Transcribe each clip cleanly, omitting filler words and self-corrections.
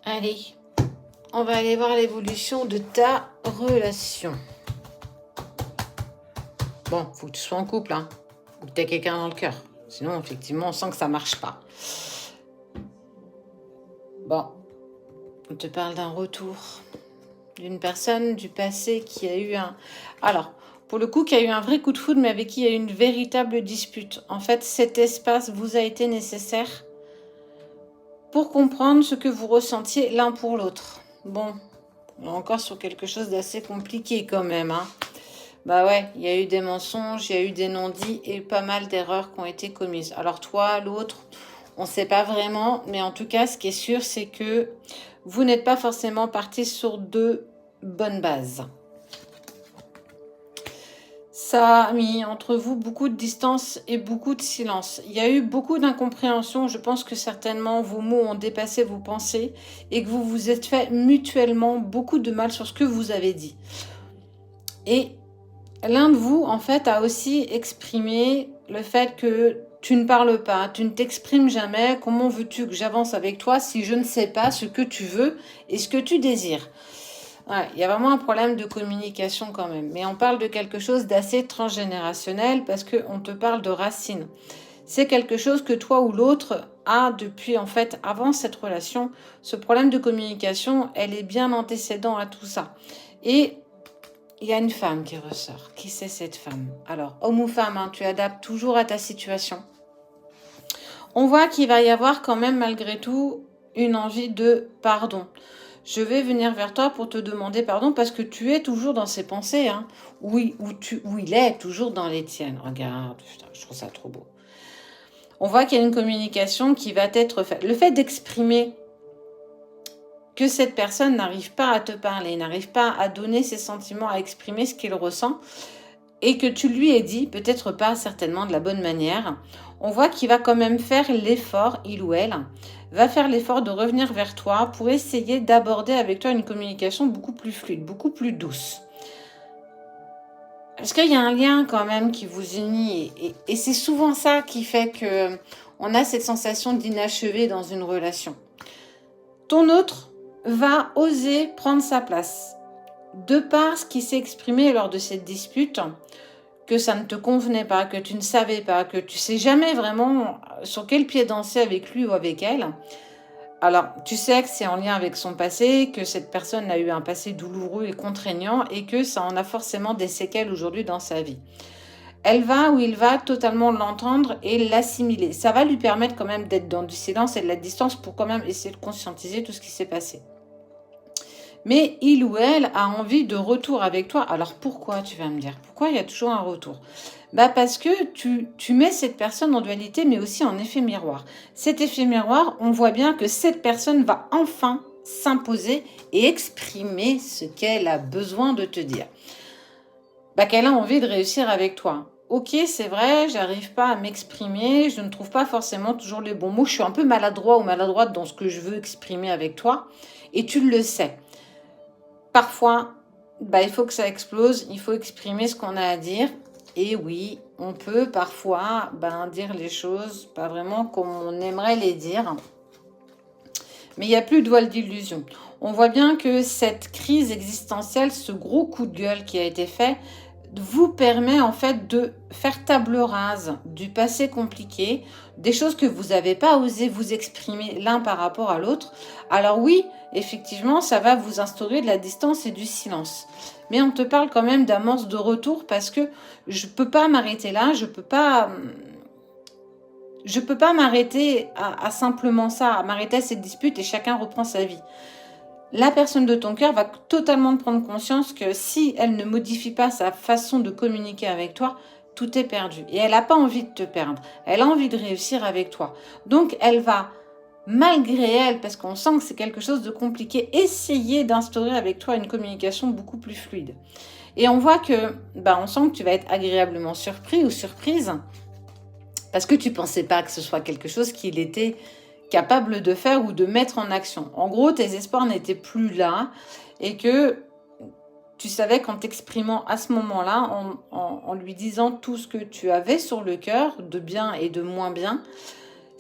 Allez, on va aller voir l'évolution de ta relation. Bon, faut que tu sois en couple, hein, ou que tu aies quelqu'un dans le cœur. Sinon, effectivement, on sent que ça marche pas. Bon, on te parle d'un retour d'une personne du passé qui a eu un... Alors, pour le coup, qui a eu un vrai coup de foudre, mais avec qui il y a eu une véritable dispute. En fait, cet espace vous a été nécessaire pour comprendre ce que vous ressentiez l'un pour l'autre. Bon, on est encore sur quelque chose d'assez compliqué quand même, hein. Bah ouais, il y a eu des mensonges, il y a eu des non-dits et pas mal d'erreurs qui ont été commises. Alors toi, l'autre, on ne sait pas vraiment, mais en tout cas, ce qui est sûr, c'est que vous n'êtes pas forcément partis sur de bonnes bases. Ça a mis entre vous beaucoup de distance et beaucoup de silence. Il y a eu beaucoup d'incompréhension. Je pense que certainement vos mots ont dépassé vos pensées et que vous vous êtes fait mutuellement beaucoup de mal sur ce que vous avez dit. Et l'un de vous, en fait, a aussi exprimé le fait que tu ne parles pas, tu ne t'exprimes jamais. Comment veux-tu que j'avance avec toi si je ne sais pas ce que tu veux et ce que tu désires? Ouais, il y a vraiment un problème de communication quand même. Mais on parle de quelque chose d'assez transgénérationnel parce qu'on te parle de racines. C'est quelque chose que toi ou l'autre a depuis, en fait, avant cette relation. Ce problème de communication, elle est bien antécédent à tout ça. Et il y a une femme qui ressort. Qui c'est cette femme? Alors, homme ou femme, hein, tu adaptes toujours à ta situation. On voit qu'il va y avoir quand même, malgré tout, une envie de pardon. Je vais venir vers toi pour te demander pardon parce que tu es toujours dans ses pensées. Hein. Oui, où il est toujours dans les tiennes. Regarde, putain, je trouve ça trop beau. On voit qu'il y a une communication qui va être faite. Le fait d'exprimer que cette personne n'arrive pas à te parler, n'arrive pas à donner ses sentiments, à exprimer ce qu'il ressent, et que tu lui aies dit, peut-être pas certainement de la bonne manière, on voit qu'il va quand même faire l'effort, il ou elle, va faire l'effort de revenir vers toi pour essayer d'aborder avec toi une communication beaucoup plus fluide, beaucoup plus douce. Parce qu'il y a un lien quand même qui vous unit, et c'est souvent ça qui fait que on a cette sensation d'inachevé dans une relation. Ton autre va oser prendre sa place. De par ce qui s'est exprimé lors de cette dispute, que ça ne te convenait pas, que tu ne savais pas, que tu sais jamais vraiment sur quel pied danser avec lui ou avec elle. Alors, tu sais que c'est en lien avec son passé, que cette personne a eu un passé douloureux et contraignant et que ça en a forcément des séquelles aujourd'hui dans sa vie. Elle va ou il va totalement l'entendre et l'assimiler. Ça va lui permettre quand même d'être dans du silence et de la distance pour quand même essayer de conscientiser tout ce qui s'est passé. Mais il ou elle a envie de retour avec toi. Alors pourquoi, tu vas me dire? Pourquoi il y a toujours un retour? Parce que tu mets cette personne en dualité, mais aussi en effet miroir. Cet effet miroir, on voit bien que cette personne va enfin s'imposer et exprimer ce qu'elle a besoin de te dire. Qu'elle a envie de réussir avec toi. Ok, c'est vrai, j'arrive pas à m'exprimer, je ne trouve pas forcément toujours les bons mots, je suis un peu maladroit ou maladroite dans ce que je veux exprimer avec toi, et tu le sais. Parfois, il faut que ça explose, il faut exprimer ce qu'on a à dire. Et oui, on peut parfois dire les choses pas vraiment comme on aimerait les dire. Mais il n'y a plus de voile d'illusion. On voit bien que cette crise existentielle, ce gros coup de gueule qui a été fait, vous permet en fait de faire table rase du passé compliqué, des choses que vous n'avez pas osé vous exprimer l'un par rapport à l'autre. Alors oui, effectivement, ça va vous instaurer de la distance et du silence. Mais on te parle quand même d'amorce de retour parce que je ne peux pas m'arrêter là, je peux pas m'arrêter à simplement ça, à m'arrêter à cette dispute et chacun reprend sa vie. La personne de ton cœur va totalement prendre conscience que si elle ne modifie pas sa façon de communiquer avec toi, tout est perdu. Et elle n'a pas envie de te perdre. Elle a envie de réussir avec toi. Donc, elle va, malgré elle, parce qu'on sent que c'est quelque chose de compliqué, essayer d'instaurer avec toi une communication beaucoup plus fluide. Et on voit que, on sent que tu vas être agréablement surpris ou surprise parce que tu ne pensais pas que ce soit quelque chose qu'il était capable de faire ou de mettre en action. En gros, tes espoirs n'étaient plus là et que tu savais qu'en t'exprimant à ce moment-là, en lui disant tout ce que tu avais sur le cœur, de bien et de moins bien,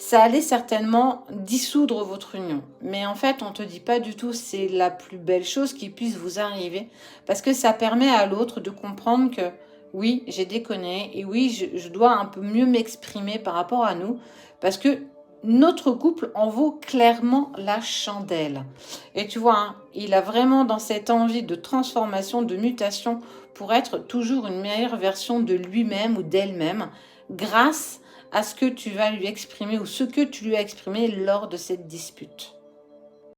ça allait certainement dissoudre votre union. Mais en fait, on ne te dit pas du tout, c'est la plus belle chose qui puisse vous arriver, parce que ça permet à l'autre de comprendre que oui, j'ai déconné, et oui, je dois un peu mieux m'exprimer par rapport à nous, parce que notre couple en vaut clairement la chandelle. Et tu vois, hein, il a vraiment dans cette envie de transformation, de mutation, pour être toujours une meilleure version de lui-même ou d'elle-même, grâce à ce que tu vas lui exprimer ou ce que tu lui as exprimé lors de cette dispute.